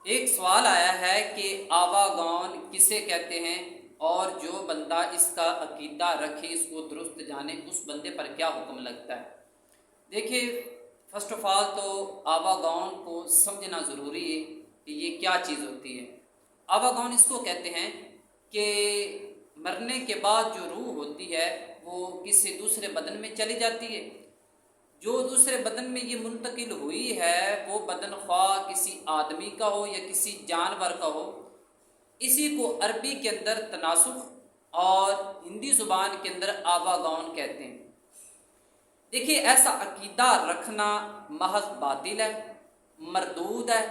ایک سوال آیا ہے کہ آواگون کسے کہتے ہیں اور جو بندہ اس کا عقیدہ رکھے، اس کو درست جانے، اس بندے پر کیا حکم لگتا ہے؟ دیکھیے، فرسٹ آف آل تو آواگون کو سمجھنا ضروری ہے کہ یہ کیا چیز ہوتی ہے۔ آواگون اس کو کہتے ہیں کہ مرنے کے بعد جو روح ہوتی ہے وہ کسی دوسرے بدن میں چلی جاتی ہے۔ جو دوسرے بدن میں یہ منتقل ہوئی ہے وہ بدن خواہ کسی آدمی کا ہو یا کسی جانور کا ہو، اسی کو عربی کے اندر تناسخ اور ہندی زبان کے اندر آواگون کہتے ہیں۔ دیکھیے، ایسا عقیدہ رکھنا محض باطل ہے، مردود ہے،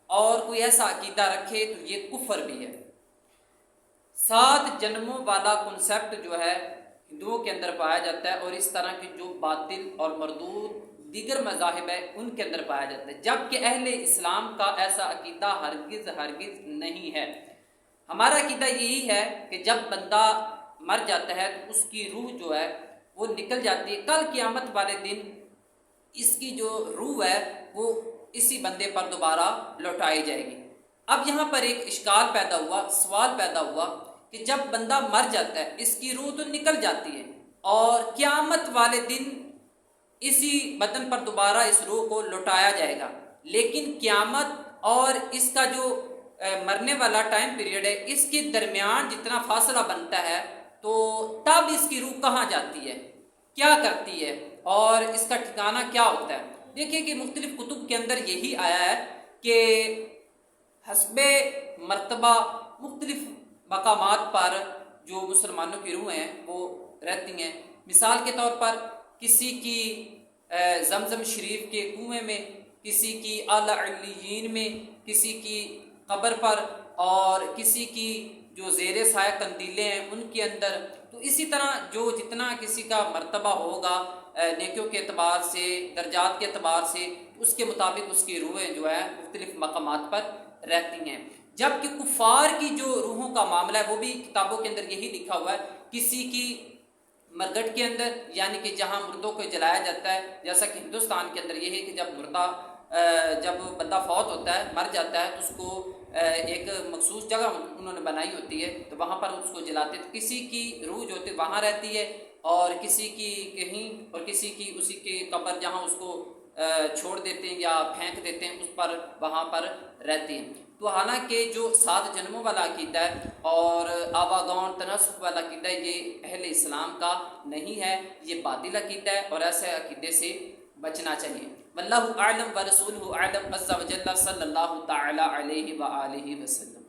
اور کوئی ایسا عقیدہ رکھے تو یہ کفر بھی ہے۔ 7 جنموں والا کنسیپٹ جو ہے ہندوؤں کے اندر پایا جاتا ہے، اور اس طرح کے جو باطل اور مردود دیگر مذاہب ہے ان کے اندر پایا جاتا ہے، جبکہ اہل اسلام کا ایسا عقیدہ ہرگز نہیں ہے۔ ہمارا عقیدہ یہی ہے کہ جب بندہ مر جاتا ہے تو اس کی روح جو ہے وہ نکل جاتی ہے، کل قیامت والے دن اس کی جو روح ہے وہ اسی بندے پر دوبارہ لوٹائی جائے گی۔ اب یہاں پر ایک اشکال پیدا ہوا، سوال پیدا ہوا کہ جب بندہ مر جاتا ہے اس کی روح تو نکل جاتی ہے اور قیامت والے دن اسی بدن پر دوبارہ اس روح کو لوٹایا جائے گا، لیکن قیامت اور اس کا جو مرنے والا ٹائم پیریڈ ہے اس کے درمیان جتنا فاصلہ بنتا ہے، تو تب اس کی روح کہاں جاتی ہے، کیا کرتی ہے اور اس کا ٹھکانہ کیا ہوتا ہے؟ دیکھیں کہ مختلف کتب کے اندر یہی آیا ہے کہ حسب مرتبہ مختلف مقامات پر جو مسلمانوں کی روحیں ہیں وہ رہتی ہیں۔ مثال کے طور پر کسی کی زمزم شریف کے کنویں میں، کسی کی اعلیٰ علیین میں، کسی کی قبر پر، اور کسی کی جو زیر سایہ قندیلیں ہیں ان کے اندر۔ تو اسی طرح جو جتنا کسی کا مرتبہ ہوگا نیکیوں کے اعتبار سے، درجات کے اعتبار سے، اس کے مطابق اس کی روحیں جو ہے مختلف مقامات پر رہتی ہیں۔ جبکہ کفار کی جو روحوں کا معاملہ ہے وہ بھی کتابوں کے اندر یہی لکھا ہوا ہے، کسی کی مرگٹ کے اندر، یعنی کہ جہاں مردوں کو جلایا جاتا ہے، جیسا کہ ہندوستان کے اندر یہ ہے کہ جب بندہ فوت ہوتا ہے، مر جاتا ہے، تو اس کو ایک مخصوص جگہ انہوں نے بنائی ہوتی ہے، تو وہاں پر اس کو جلاتے ہیں۔ کسی کی روح جو ہوتی ہے وہاں رہتی ہے، اور کسی کی کہیں، اور کسی کی اسی کے قبر جہاں اس کو چھوڑ دیتے ہیں یا پھینک دیتے ہیں اس پر، وہاں پر رہتی ہیں۔ تو حالانکہ جو 7 جنموں والا عقیدہ ہے اور آواگون تناسخ والا عقیدہ ہے، یہ اہل اسلام کا نہیں ہے، یہ باطل عقیدہ ہے، اور ایسے عقیدے سے بچنا چاہیے۔ واللہ اعلم ورسولہ اعلم عز وجل، صلی اللہ تعالی علیہ وآلہ وسلم۔